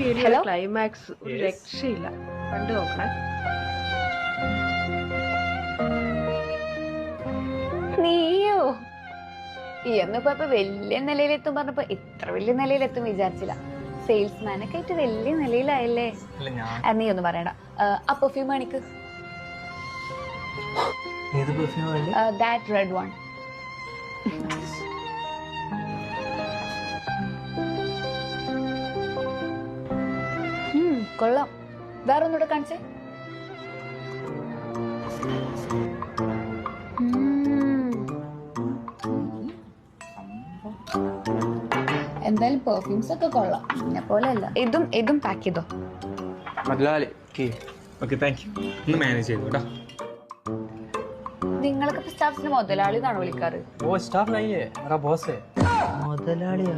Video climax ഒരു രക്ഷയില്ല, കണ്ടു നോക്കണേ. നീയോ ഈ എന്നിപ്പോ വലിയ നിലയിലെത്തും പറഞ്ഞപ്പോ ഇത്ര വലിയ നിലയിലെത്തും വിചാരിച്ചില്ല. സെയിൽസ്മാനൊക്കെ ആയിട്ട് വലിയ നിലയിലായല്ലേ. നീ ഒന്നും പറയണ്ട. ആ പെർഫ്യൂം കാണിക്ക്. That red one. കൊള്ളാം. വേറൊന്നൂടെ കാണിച്ചേ. എന്തായാലും പെർഫ്യൂംസ് ഒക്കെ കൊള്ളാം, എന്നെ പോലെ അല്ല. ഇതും പാക്ക് ചെയ്തോ. നിങ്ങളൊക്കെ സ്റ്റാഫിന് മുതലാളി എന്നാണ് വിളിക്കാറ്. മുതലാളിയാ